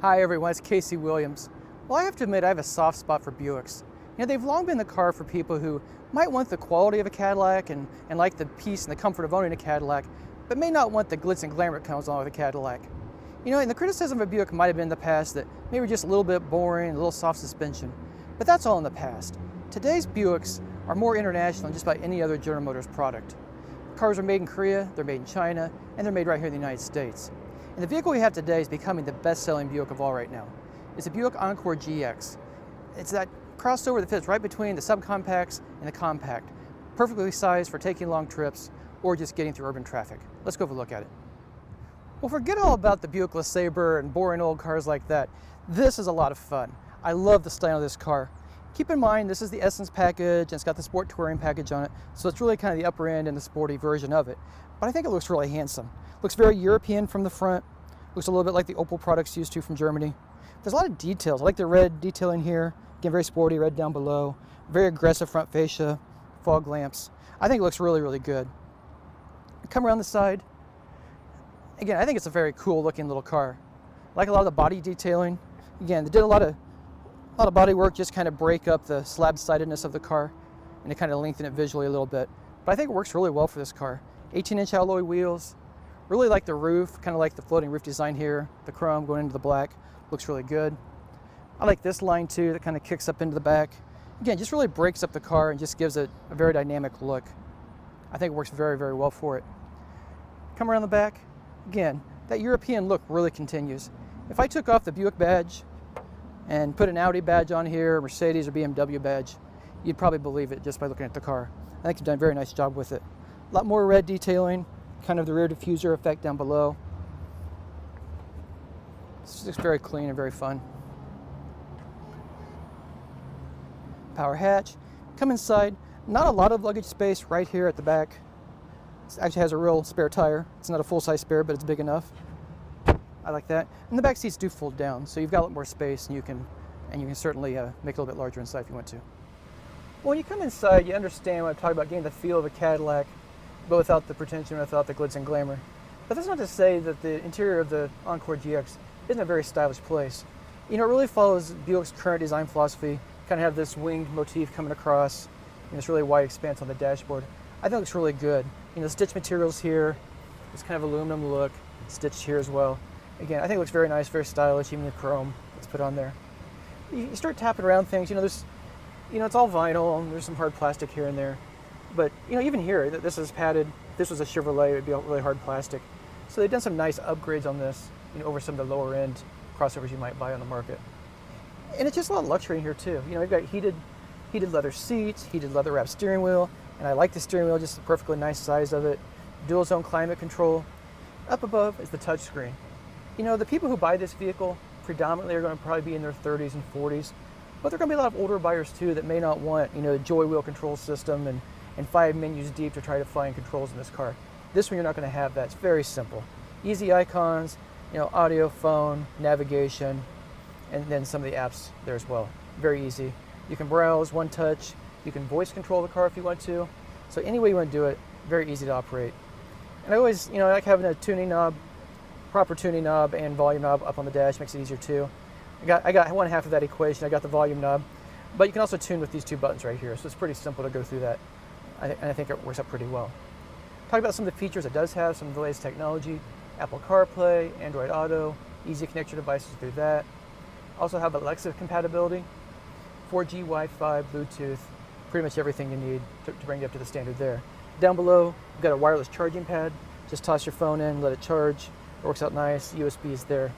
Hi everyone, it's Casey Williams. Well, I have to admit I have a soft spot for Buicks. They've long been the car for people who might want the quality of a Cadillac and like the peace and the comfort of owning a Cadillac, but may not want the glitz and glamour that comes along with a Cadillac. And the criticism of a Buick might have been in the past that maybe just a little bit boring, a little soft suspension, but that's all in the past. Today's Buicks are more international than just about any other General Motors product. Cars are made in Korea, they're made in China, and they're made right here in the United States. And the vehicle we have today is becoming the best-selling Buick of all right now. It's a Buick Encore GX. It's that crossover that fits right between the subcompacts and the compact, perfectly sized for taking long trips or just getting through urban traffic. Let's go have a look at it. Well, forget all about the Buick LeSabre and boring old cars like that. This is a lot of fun. I love the style of this car. Keep in mind, this is the Essence package, and it's got the Sport Touring package on it, so it's really kind of the upper end and the sporty version of it. But I think it looks really handsome. Looks very European from the front. Looks a little bit like the Opel products used to from Germany. There's a lot of details. I like the red detailing here. Again, very sporty, red down below. Very aggressive front fascia, fog lamps. I think it looks really, really good. Come around the side. Again, I think it's a very cool looking little car. I like a lot of the body detailing. Again, they did a lot of body work, just kind of break up the slab-sidedness of the car and to kind of lengthen it visually a little bit. But I think it works really well for this car. 18-inch alloy wheels. Really like the roof, kind of like the floating roof design here. The chrome going into the black looks really good. I like this line too that kind of kicks up into the back. Again, just really breaks up the car and just gives it a very dynamic look. I think it works very, very well for it. Come around the back. Again, that European look really continues. If I took off the Buick badge and put an Audi badge on here, Mercedes or BMW badge, you'd probably believe it just by looking at the car. I think they've done a very nice job with it. A lot more red detailing, kind of the rear diffuser effect down below. It's just very clean and very fun. Power hatch. Come inside. Not a lot of luggage space right here at the back. It actually has a real spare tire. It's not a full-size spare, but it's big enough. I like that. And the back seats do fold down, so you've got a lot more space, and you can certainly make it a little bit larger inside if you want to. Well, when you come inside, you understand when I'm talking about getting the feel of a Cadillac, but without the pretension, without the glitz and glamour. But that's not to say that the interior of the Encore GX isn't a very stylish place. It really follows Buick's current design philosophy. Kind of have this winged motif coming across, and this really wide expanse on the dashboard. I think it looks really good. The stitch materials here, this kind of aluminum look, stitched here as well. Again, I think it looks very nice, very stylish, even the chrome that's put on there. You start tapping around things, there's, it's all vinyl, and there's some hard plastic here and there. But, even here, this is padded. If this was a Chevrolet, it would be really hard plastic. So they've done some nice upgrades on this, over some of the lower end crossovers you might buy on the market. And it's just a lot of luxury in here too. We've got heated leather seats, heated leather wrapped steering wheel, and I like the steering wheel, just the perfectly nice size of it. Dual zone climate control. Up above is the touchscreen. The people who buy this vehicle predominantly are going to probably be in their 30s and 40s, but there are going to be a lot of older buyers too that may not want, a joy wheel control system and 5 menus deep to try to find controls in this car. This one you're not going to have that. It's very simple. Easy icons, audio, phone, navigation, and then some of the apps there as well. Very easy. You can browse, one touch. You can voice control the car if you want to. So any way you want to do it, very easy to operate. And I always, I like having a tuning knob, proper tuning knob and volume knob up on the dash, makes it easier too. I got one half of that equation. I got the volume knob, but you can also tune with these two buttons right here. So it's pretty simple to go through that. And I think it works out pretty well. Talk about some of the features it does have, some of the latest technology. Apple CarPlay, Android Auto, easy to connect your devices through that. Also have Alexa compatibility, 4G, Wi-Fi, Bluetooth, pretty much everything you need to bring you up to the standard there. Down below, you've got a wireless charging pad. Just toss your phone in, let it charge. It works out nice. USB is there.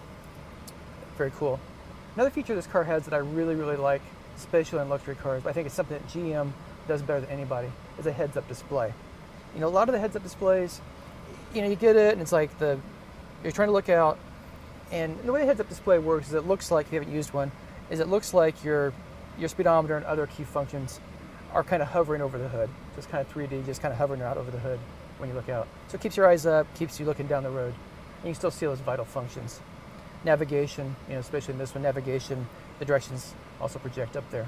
Very cool. Another feature this car has that I really, really like, especially in luxury cars, but I think it's something that GM does better than anybody, is a heads-up display. A lot of the heads-up displays, you get it, and it's like you're trying to look out, and the way the heads-up display works is it looks like, if you haven't used one, is it looks like your speedometer and other key functions are kind of hovering over the hood. So it's kind of 3D, just kind of hovering out over the hood when you look out. So it keeps your eyes up, keeps you looking down the road, and you still see those vital functions. Navigation, especially in this one, navigation, the directions also project up there.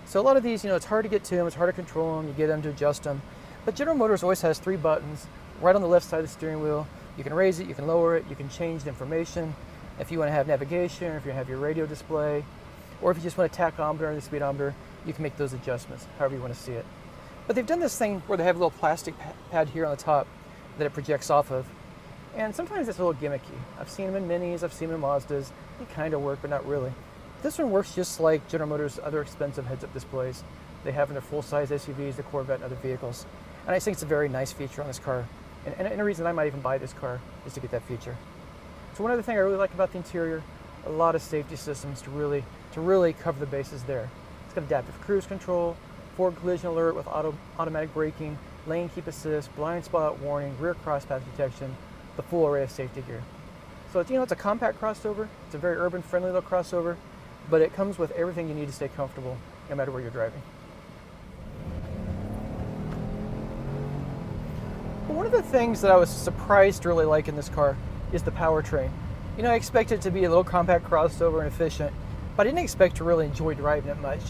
So a lot of these, it's hard to get to them, it's hard to control them, you get them to adjust them. But General Motors always has 3 buttons right on the left side of the steering wheel. You can raise it, you can lower it, you can change the information. If you want to have navigation, or if you have your radio display, or if you just want a tachometer and the speedometer, you can make those adjustments, however you want to see it. But they've done this thing where they have a little plastic pad here on the top that it projects off of. And sometimes it's a little gimmicky. I've seen them in Minis, I've seen them in Mazdas. They kind of work, but not really. This one works just like General Motors' other expensive heads-up displays they have in their full-size SUVs, the Corvette, and other vehicles. And I think it's a very nice feature on this car. And a reason I might even buy this car is to get that feature. So one other thing I really like about the interior, a lot of safety systems to really cover the bases there. It's got adaptive cruise control, forward collision alert with automatic braking, lane keep assist, blind spot warning, rear crosspath detection, the full array of safety gear. So it's a compact crossover. It's a very urban-friendly little crossover, but it comes with everything you need to stay comfortable no matter where you're driving. But one of the things that I was surprised to really like in this car is the powertrain. I expected it to be a little compact crossover and efficient, but I didn't expect to really enjoy driving it much.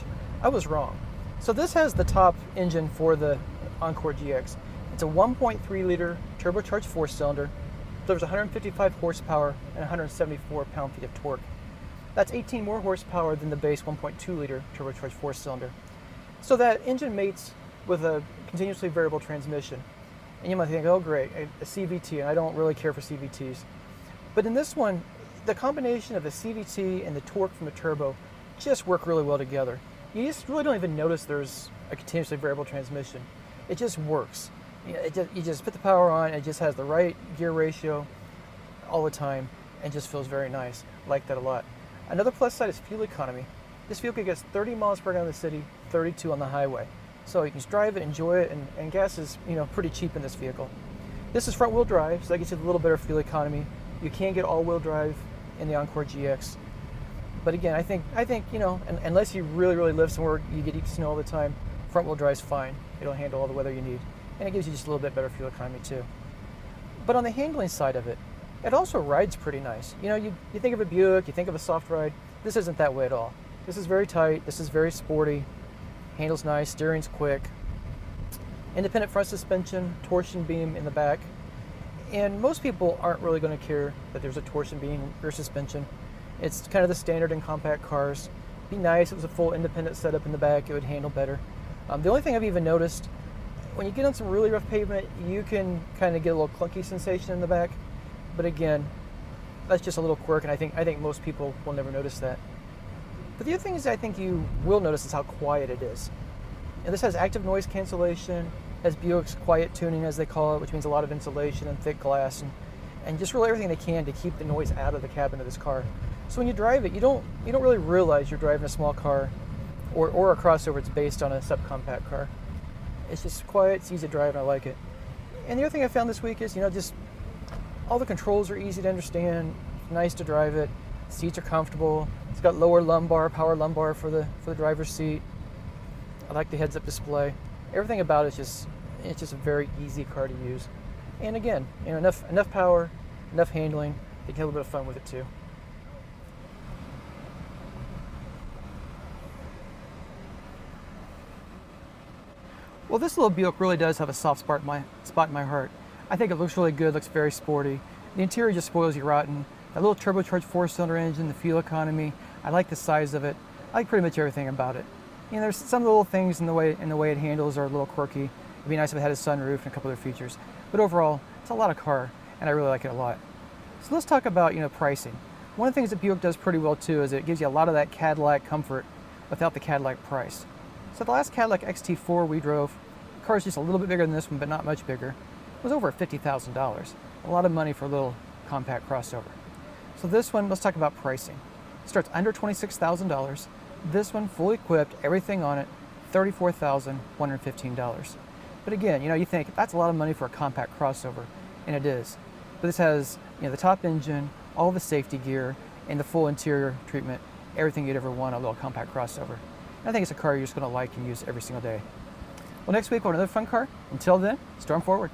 I was wrong. So this has the top engine for the Encore GX. It's a 1.3 liter turbocharged 4-cylinder, delivers 155 horsepower and 174 pound-feet of torque. That's 18 more horsepower than the base 1.2 liter turbocharged 4-cylinder. So that engine mates with a continuously variable transmission. And you might think, oh great, a CVT, and I don't really care for CVTs. But in this one, the combination of the CVT and the torque from the turbo just work really well together. You just really don't even notice there's a continuously variable transmission. It just works. You just put the power on, it just has the right gear ratio all the time, and just feels very nice. I like that a lot. Another plus side is fuel economy. This vehicle gets 30 miles per gallon in the city, 32 on the highway. So you can just drive it, enjoy it, and gas is pretty cheap in this vehicle. This is front wheel drive, so that gets you a little better fuel economy. You can get all wheel drive in the Encore GX. But again, I think unless you really live somewhere you get deep snow all the time, front wheel drive's fine. It'll handle all the weather you need. And it gives you just a little bit better fuel economy too. But on the handling side of it, it also rides pretty nice. You think of a Buick, you think of a soft ride. This isn't that way at all. This is very tight, this is very sporty, handles nice, steering's quick. Independent front suspension, torsion beam in the back. And most people aren't really going to care that there's a torsion beam rear suspension. It's kind of the standard in compact cars. It'd be nice if it was a full independent setup in the back, it would handle better. The only thing I've even noticed, when you get on some really rough pavement, you can kind of get a little clunky sensation in the back. But again, that's just a little quirk, and I think most people will never notice that. But the other thing is I think you will notice is how quiet it is. And this has active noise cancellation, has Buick's quiet tuning as they call it, which means a lot of insulation and thick glass, and just really everything they can to keep the noise out of the cabin of this car. So when you drive it, you don't really realize you're driving a small car or a crossover that's based on a subcompact car. It's just quiet, it's easy to drive, and I like it. And the other thing I found this week is, just all the controls are easy to understand, nice to drive it, seats are comfortable, it's got lower lumbar, power lumbar for the driver's seat. I like the heads-up display. Everything about it's just a very easy car to use. And again, enough power, enough handling, you can have a little bit of fun with it too. Well, this little Buick really does have a soft spot in my heart. I think it looks really good, looks very sporty. The interior just spoils you rotten. That little turbocharged 4-cylinder engine, the fuel economy, I like the size of it. I like pretty much everything about it. There's some little things in the way it handles are a little quirky. It'd be nice if it had a sunroof and a couple other features. But overall, it's a lot of car, and I really like it a lot. So let's talk about pricing. One of the things that Buick does pretty well too is it gives you a lot of that Cadillac comfort without the Cadillac price. So the last Cadillac XT4 we drove, the car's just a little bit bigger than this one, but not much bigger. It was over $50,000. A lot of money for a little compact crossover. So this one, let's talk about pricing. It starts under $26,000. This one, fully equipped, everything on it, $34,115. But again, you think that's a lot of money for a compact crossover, and it is. But this has, the top engine, all the safety gear, and the full interior treatment, everything you'd ever want a little compact crossover. And I think it's a car you're just going to like and use every single day. Well, next week we'll have another fun car. Until then, storm forward.